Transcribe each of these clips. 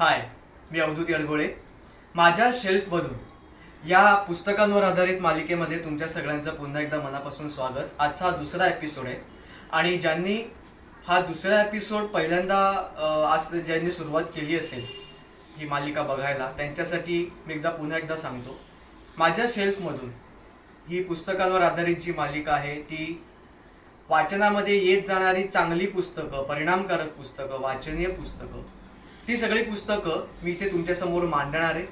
हाय, मी अवधूत यडगोळे. माझ्या शेल्फमधून या पुस्तकांवर आधारित मालिकेमध्ये तुमच्या सगळ्यांचं पुन्हा एकदा मनापासून स्वागत. आजचा हा दुसरा एपिसोड आहे आणि ज्यांनी हा दुसरा एपिसोड पहिल्यांदा आज ज्यांनी सुरुवात केली असेल ही मालिका बघायला, त्यांच्यासाठी मी पुन्हा एकदा सांगतो, माझ्या शेल्फमधून ही पुस्तकांवर आधारित जी मालिका आहे ती वाचनामध्ये येत जाणारी चांगली पुस्तकं, परिणामकारक पुस्तकं, वाचनीय पुस्तकं, ती सगळी पुस्तकं मी इथे तुमच्यासमोर मांडणार आहे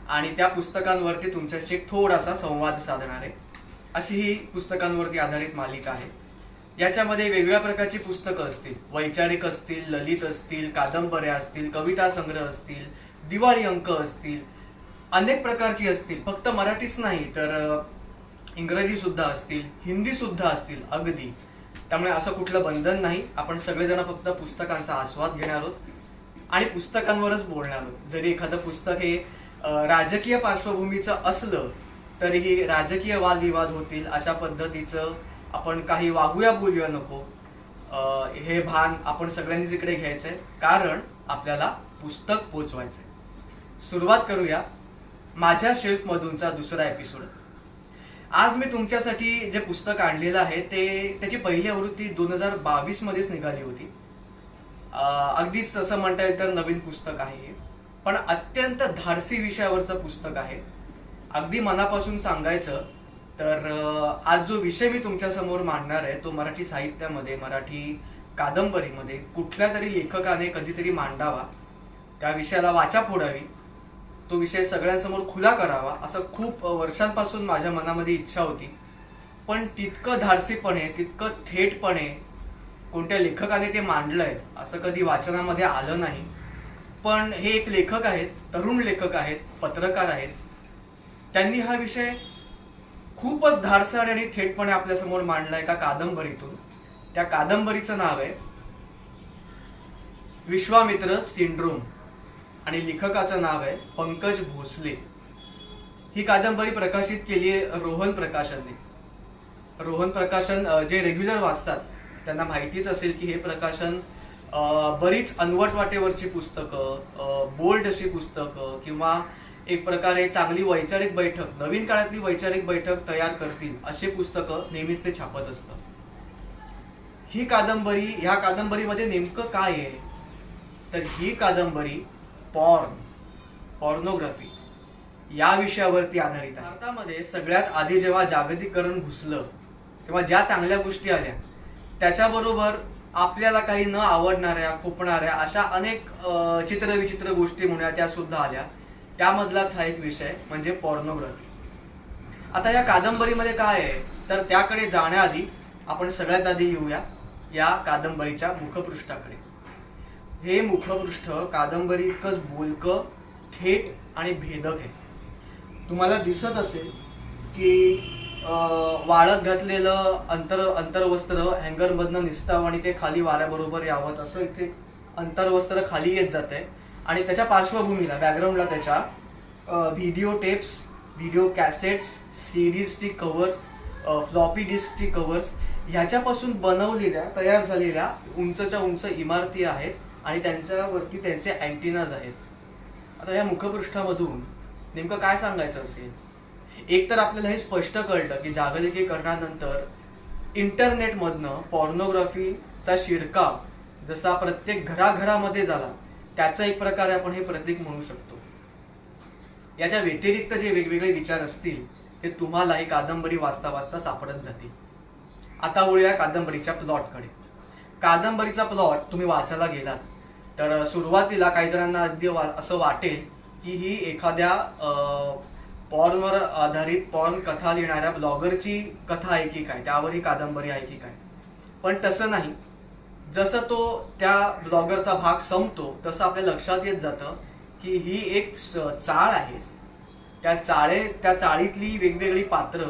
आणि त्या पुस्तकांवरती तुमच्याशी थोडासा संवाद साधणार आहे. अशी ही पुस्तकांवरती आधारित मालिका आहे. याच्यामध्ये वेगवेगळ्या प्रकारची पुस्तकं असतील, वैचारिक असतील, ललित असतील, कादंबऱ्या असतील, कविता संग्रह असतील, दिवाळी अंक असतील, अनेक प्रकारची असतील. फक्त मराठीच नाही तर इंग्रजी सुद्धा असतील, हिंदी सुद्धा असतील अगदी. त्यामुळे असं कुठलं बंधन नाही. आपण सगळेजण फक्त पुस्तकांचा आस्वाद घेणार आहोत आणि पुस्तकांवरच बोलणार आहोत. जरी एखादं पुस्तक हे राजकीय पार्श्वभूमीचं असलं तरीही राजकीय वादविवाद होतील अशा पद्धतीचं आपण काही वागूया बोलूया नको, हे भान आपण सगळ्यांनीच इकडे घ्यायचंय, कारण आपल्याला पुस्तक पोचवायचंय. सुरुवात करूया माझ्या शेल्फमधूनचा दुसरा एपिसोड. आज मी तुमच्यासाठी जे पुस्तक आणलेलं आहे त्याची पहिली आवृत्ती 2022 मध्येच निघाली होती. अगदीच असं म्हणता येईल तर नवीन पुस्तक आहे, पण अत्यंत धाडसी विषयावरचं पुस्तक आहे. अगदी मनापासून सांगायचं तर आज जो विषय मी तुमच्या समोर मांडणार आहे तो मराठी साहित्यामध्ये, मराठी कादंबरीमध्ये कुठल्या तरी लेखकाने कधीतरी मांडावा, त्या विषयाला वाचा फोडावी, तो विषय सगळ्यांसमोर खुला करावा, असं खूप वर्षांपासून माझ्या मनामध्ये इच्छा होती. पण तितकं धाडसीपणे, तितकं थेटपणे कोणत्या लेखकाने ते मांडलंय असं कधी वाचनामध्ये आलं नाही. पण हे एक लेखक आहेत, तरुण लेखक आहेत, पत्रकार आहेत. त्यांनी हा विषय खूपच धाडसार आणि थेटपणे आपल्यासमोर मांडलाय एका कादंबरीतून. त्या कादंबरीचं नाव आहे विश्वामित्र सिंड्रोम आणि लेखकाचं नाव आहे पंकज भोसले. ही कादंबरी प्रकाशित केली आहे रोहन प्रकाशनने. रोहन प्रकाशन जे रेग्युलर वाचतात त्यांना माहितीच असेल की हे प्रकाशन बरीच अनवट वाटेवरची पुस्तकं, बोल्ड अशी पुस्तकं किंवा एक प्रकारे चांगली वैचारिक बैठक, नवीन काळातली वैचारिक बैठक तयार करतील अशी पुस्तकं नेहमीच ते छापत असतं. ही कादंबरी, ह्या कादंबरीमध्ये नेमकं काय आहे तर ही कादंबरी पॉर्नोग्राफी या विषयावरती आधारित आहे. भारतामध्ये सगळ्यात आधी जेव्हा जागतिकीकरण घुसलं तेव्हा ज्या चांगल्या गोष्टी आल्या त्याच्याबरोबर आपल्याला काही न आवडणाऱ्या, खुपणाऱ्या अशा अनेक चित्रविचित्र गोष्टी म्हणूया त्या सुद्धा आल्या. त्यामधलाच हा एक विषय म्हणजे पॉर्नोग्राफी. आता या कादंबरीमध्ये काय आहे तर त्याकडे जाण्याआधी आपण सगळ्यात आधी येऊया या कादंबरीच्या मुखपृष्ठाकडे. हे मुखपृष्ठ कादंबरी इतकंच बोलकं, थेट आणि भेदक आहे. तुम्हाला दिसत असेल की वाळत घातलेलं अंतरवस्त्र हँगरमधनं निसटावं आणि ते खाली वाऱ्याबरोबर यावं, असं इथे अंतरवस्त्र खाली येत जात आहे आणि त्याच्या पार्श्वभूमीला, बॅकग्राऊंडला त्याच्या व्हिडिओ टेप्स, व्हिडिओ कॅसेट्स, सीडीजची कव्हर्स, फ्लॉपी डिस्कची कव्हर्स ह्याच्यापासून बनवलेल्या, तयार झालेल्या उंचच्या उंच इमारती आहेत आणि त्यांच्यावरती त्यांचे अँटिनाज आहेत. आता या मुखपृष्ठामधून नेमकं काय सांगायचं असेल, एक तर आपल्याला हे स्पष्ट कळलं की जागतिकीकरणानंतर इंटरनेटमधनं पॉर्नोग्राफीचा शिरकाव जसा प्रत्येक घराघरामध्ये झाला त्याचं एक प्रकारे आपण हे प्रतीक म्हणू शकतो. याच्या व्यतिरिक्त जे वेगवेगळे विचार असतील ते तुम्हाला ही कादंबरी वाचता वाचता सापडत जातील. आता वळूया कादंबरीच्या प्लॉटकडे. कादंबरीचा प्लॉट तुम्ही वाचायला गेलात तर सुरुवातीला काही जणांना अगदी असं वाटेल की ही एखाद्या पॉर्नवर आधारित पॉर्न कथा लिहिणाऱ्या ब्लॉगरची कथा आहे की काय, त्यावर ही कादंबरी आहे की काय. पण तसं नाही. जसं तो त्या ब्लॉगरचा भाग संपतो तसं आपल्या लक्षात येत जातं की ही एक चाळ आहे. त्या चाळीतली वेगवेगळी पात्र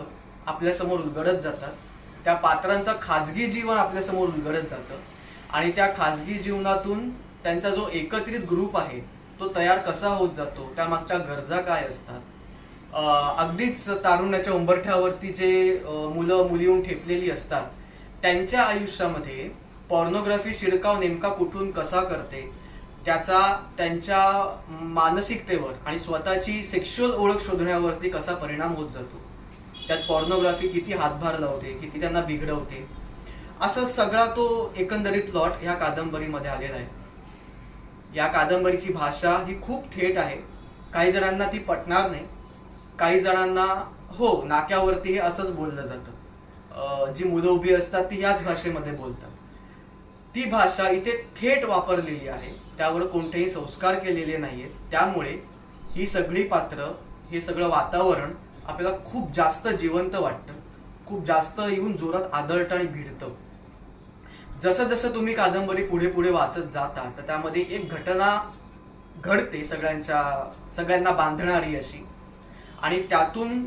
आपल्यासमोर उलगडत जातात. त्या पात्रांचं खाजगी जीवन आपल्यासमोर उलगडत जातं आणि त्या खाजगी जीवनातून त्यांचा जो एकत्रित ग्रुप आहे तो तयार कसा होत जातो, त्यामागच्या गरजा काय असतात. अगदीच तारुण्याच्या उंबरठ्यावरती जे मुलं मुली येऊन ठेपलेली असतात त्यांच्या आयुष्यामध्ये पॉर्नोग्राफी शिरकाव नेमका कुठून कसा करते, त्याचा त्यांच्या मानसिकतेवर आणि स्वतःची सेक्शुअल ओळख शोधण्यावरती कसा परिणाम होत जातो, त्यात पॉर्नोग्राफी किती हातभार लावते, किती त्यांना बिघडवते, असं सगळा तो एकंदरीत प्लॉट ह्या कादंबरीमध्ये आलेला आहे. या कादंबरीची भाषा ही खूप थेट आहे. काही जणांना ती पटणार नाही, काही जणांना हो नाक्यावरती हे असंच बोललं जातं, जी मुलं उभी असतात ती याच भाषेमध्ये बोलतात. ती भाषा इथे थेट वापरलेली आहे, त्यावर कोणतेही संस्कार केलेले नाहीये. त्यामुळे ही सगळी पात्र, हे सगळं वातावरण आपल्याला खूप जास्त जिवंत वाटतं, खूप जास्त येऊन जोरात आदळतं आणि भिडतं. जसं जसं तुम्ही कादंबरी पुढे पुढे वाचत जाता तर त्यामध्ये एक घटना घडते सगळ्यांना बांधणारी अशी, आणि त्यातून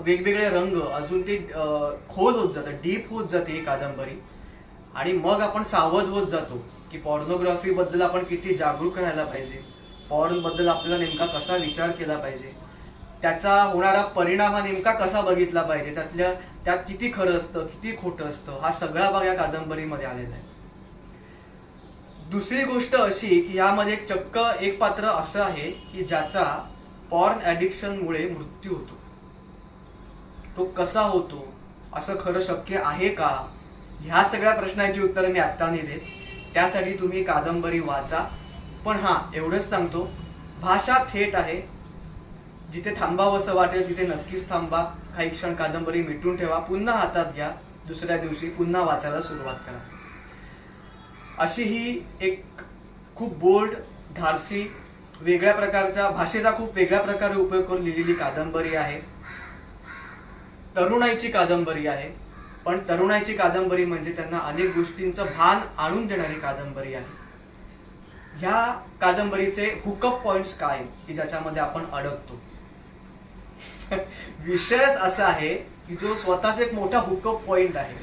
वेगवेगळे रंग अजून ते खोल होत जातं, डीप होत जाते ही कादंबरी. आणि मग आपण सावध होत जातो की पॉर्नोग्राफी बद्दल आपण किती जागरूक राहायला पाहिजे, पॉर्न बद्दल आपल्याला नेमका कसा विचार केला पाहिजे, त्याचा होणारा परिणाम हा नेमका कसा बघितला पाहिजे, त्यात किती खरं असतं किती खोटं असतं, हा सगळा भाग या कादंबरीमध्ये आलेला आहे. दुसरी गोष्ट अशी की यामध्ये चक्क एक पात्र असं आहे की ज्याचा पॉर्न ॲडिक्शनमुळे मृत्यू होतो. तो कसा होतो, असं खरं शक्य आहे का, ह्या सगळ्या प्रश्नांची उत्तरं मी आत्ता नाही देत. त्यासाठी तुम्ही कादंबरी वाचा. पण हां, एवढंच सांगतो, भाषा थेट आहे. जिथे थांबावंसं वाटेल तिथे नक्कीच थांबा, काही क्षण कादंबरी मिटून ठेवा, पुन्हा हातात घ्या, दुसऱ्या दिवशी पुन्हा वाचायला सुरुवात करा. अशी ही एक खूप बोल्ड, धाडसी, वेगळ्या प्रकारच्या भाषेचा खूप वेगळ्या प्रकारे उपयोग करून लिहिलेली कादंबरी आहे. तरुणाईची कादंबरी आहे, पण तरुणाईची कादंबरी म्हणजे त्यांना अनेक गोष्टींचं भान आणून देणारी कादंबरी आहे. ह्या कादंबरीचे हुकअप पॉइंट्स काय की ज्याच्यामध्ये आपण अडकतो. विषयच असा आहे की जो स्वतःच एक मोठा हुकअप पॉइंट आहे,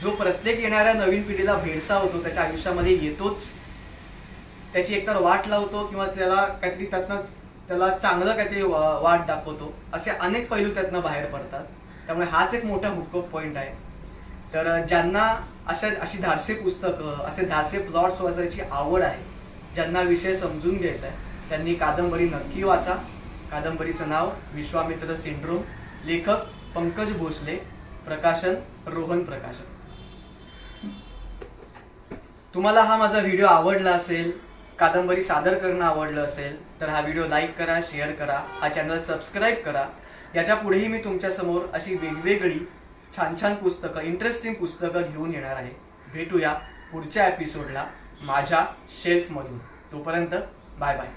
जो प्रत्येक येणाऱ्या नवीन पिढीला भेडसावतो, त्याच्या आयुष्यामध्ये येतोच, त्याची एकतर वाट लावतो किंवा त्याला काहीतरी त्याला चांगलं काहीतरी वाट दाखवतो. असे अनेक पैलू त्यातनं बाहेर पडतात. त्यामुळे हाच एक मोठा हुकअप पॉइंट आहे. तर ज्यांना अशी धाडसी पुस्तकं, असे धाडसी प्लॉट्स वाचायची आवड आहे, ज्यांना विषय समजून घ्यायचा आहे, त्यांनी कादंबरी नक्की वाचा. कादंबरीचं नाव विश्वामित्र सिंड्रोम, लेखक पंकज भोसले, प्रकाशन रोहन प्रकाशन. तुम्हाला हा माझा व्हिडिओ आवडला असेल, कादंबरी सादर करणं आवडलं असेल तर हा व्हिडिओ लाईक करा, शेअर करा, हा चॅनल सबस्क्राईब करा. याच्या पुढेही मी तुमच्यासमोर अशी वेगवेगळी छान छान पुस्तकं, इंटरेस्टिंग पुस्तकं घेऊन येणार आहे. भेटूया पुढच्या एपिसोडला माझ्या शेल्फमधून. तोपर्यंत बाय बाय.